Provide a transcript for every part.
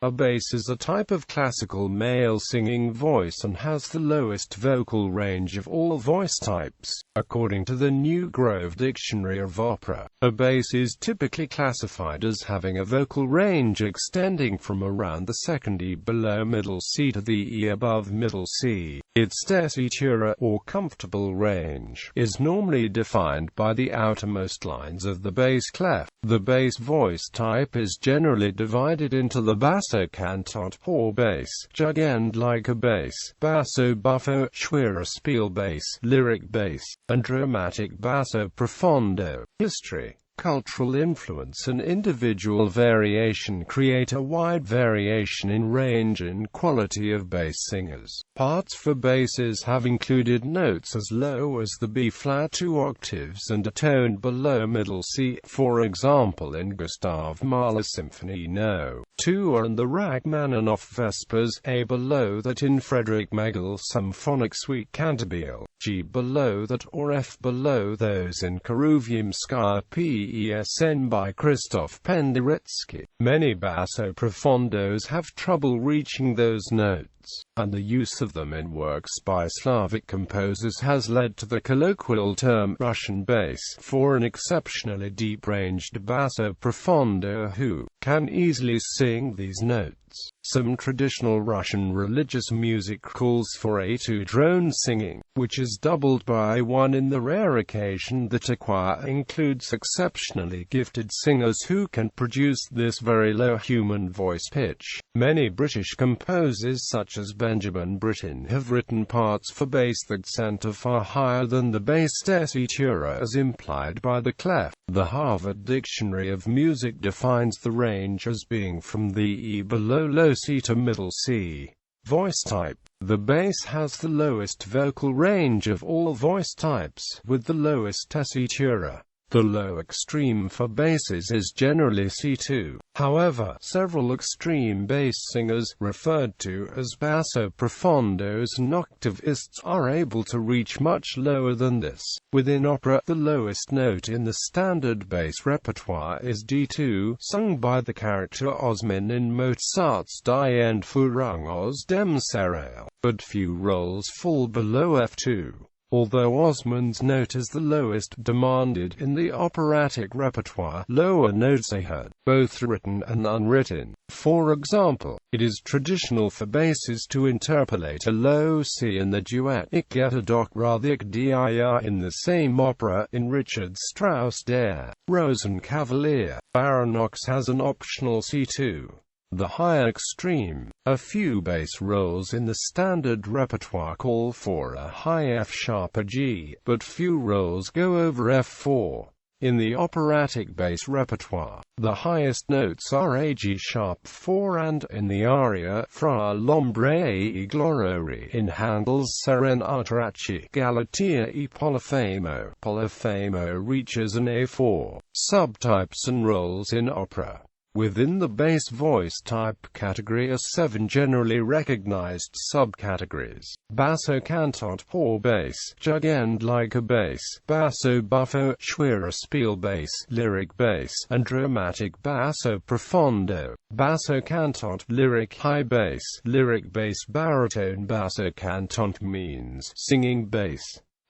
A bass is a type of classical male singing voice and has the lowest vocal range of all voice types. According to the New Grove Dictionary of Opera, a bass is typically classified as having a vocal range extending from around the second E below middle C to the E above middle C. Its tessitura, or comfortable range, is normally defined by the outermost lines of the bass clef. The bass voice type is generally divided into the basso, cantante, hoher bass, jugendlicher bass, basso, buffo, Schwerer Spielbass, lyric bass, and dramatic basso, profondo. History, cultural influence and individual variation create a wide variation in range and quality of bass singers. Parts for basses have included notes as low as the B-flat 2 octaves and a tone below middle C, for example in Gustav Mahler's Symphony No. 2 and the Rachmaninoff Vespers, A below that in Frederick Megel's Symphonic Suite Cantabile, G below that or F below those in Karuviumskaya PESN by Krzysztof Penderecki. Many basso profondos have trouble reaching those notes, and the use of them in works by Slavic composers has led to the colloquial term Russian bass for an exceptionally deep-ranged basso profondo who can easily sing these notes. Some traditional Russian religious music calls for A2 drone singing, which is doubled by 1 in the rare occasion that a choir includes exceptionally gifted singers who can produce this very low human voice pitch. Many British composers such as Benjamin Britten have written parts for bass that center far higher than the bass tessitura as implied by the clef. The Harvard Dictionary of Music defines the range as being from the E below low C to middle C. Voice type. The bass has the lowest vocal range of all voice types, with the lowest tessitura. The low extreme for basses is generally C2. However, several extreme bass singers, referred to as basso profondos and octavists, are able to reach much lower than this. Within opera, the lowest note in the standard bass repertoire is D2, sung by the character Osmin in Mozart's Die Entführung aus dem Serail, but few roles fall below F2. Although Osman's note is the lowest demanded in the operatic repertoire, lower notes are heard, both written and unwritten. For example, it is traditional for basses to interpolate a low C in the duet Ich gette doch rather dir in the same opera. In Richard Strauss' Der Rosenkavalier, Baronox has an optional C2. The higher extreme. A few bass roles in the standard repertoire call for a high F-sharp or G, but few roles go over F4. In the operatic bass repertoire, the highest notes are a G-sharp 4 and, in the aria, Fra l'ombre e glorori in Handel's Serenatacci, Galatea e Polifemo. Polifemo reaches an A4. Subtypes and roles in opera. Within the bass voice type category are 7 generally recognized subcategories: basso cantante, hoher bass, jugendlicher bass, basso buffo, Schwerer Spielbass, lyric bass, and dramatic basso profondo. Basso cantante, lyric high bass, lyric bass baritone. Basso cantante means singing bass.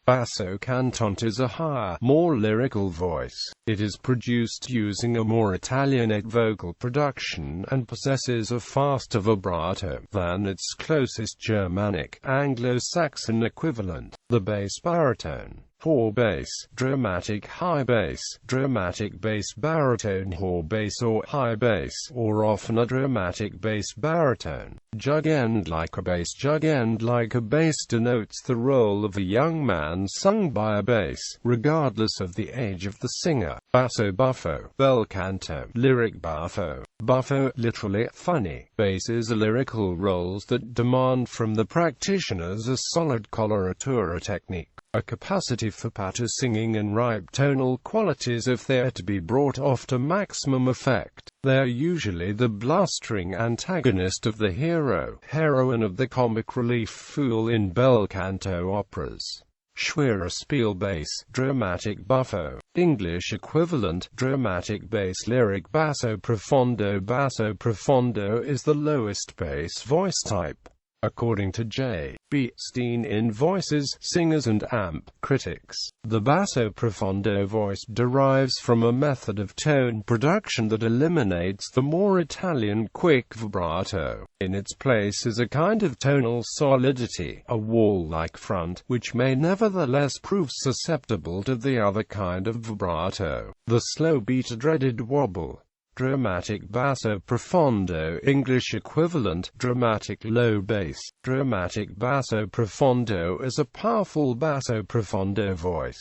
Basso cantante is a higher, more lyrical voice. It is produced using a more Italianate vocal production and possesses a faster vibrato than its closest Germanic, Anglo-Saxon equivalent. The bass baritone, hoher bass, dramatic high bass, dramatic bass baritone, hoher bass or high bass, or often a dramatic bass baritone. Jugendlicher bass. Jugendlicher bass denotes the role of a young man sung by a bass, regardless of the age of the singer. Basso buffo, bel canto, lyric buffo. Buffo, literally, funny. Basses are lyrical roles that demand from the practitioners a solid coloratura technique, a capacity for patter singing and ripe tonal qualities if they are to be brought off to maximum effect. They are usually the blustering antagonist of the hero, heroine of the comic relief fool in bel canto operas. Schwerer Spielbass, dramatic buffo. English equivalent, dramatic bass. Lyric basso profondo. Basso profondo is the lowest bass voice type, according to J.B. Steen in Voices, Singers and Amp Critics. The basso profondo voice derives from a method of tone production that eliminates the more Italian quick vibrato. In its place is a kind of tonal solidity, a wall-like front, which may nevertheless prove susceptible to the other kind of vibrato, the slow beat dreaded wobble. Dramatic basso profondo. English equivalent, dramatic low bass. Dramatic basso profondo is a powerful basso profondo voice.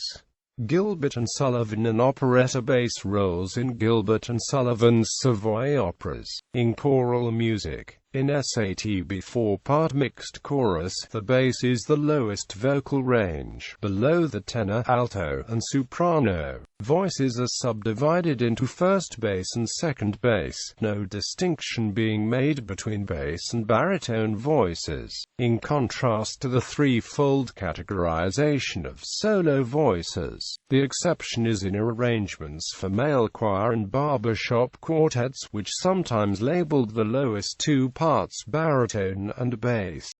Gilbert and Sullivan. An operetta bass roles in Gilbert and Sullivan's Savoy operas. In choral music, in SATB 4-part mixed chorus, the bass is the lowest vocal range, below the tenor, alto, and soprano. Voices are subdivided into first bass and second bass, no distinction being made between bass and baritone voices, in contrast to the threefold categorization of solo voices. The exception is in arrangements for male choir and barbershop quartets, which sometimes labeled the lowest two parts baritone and bass.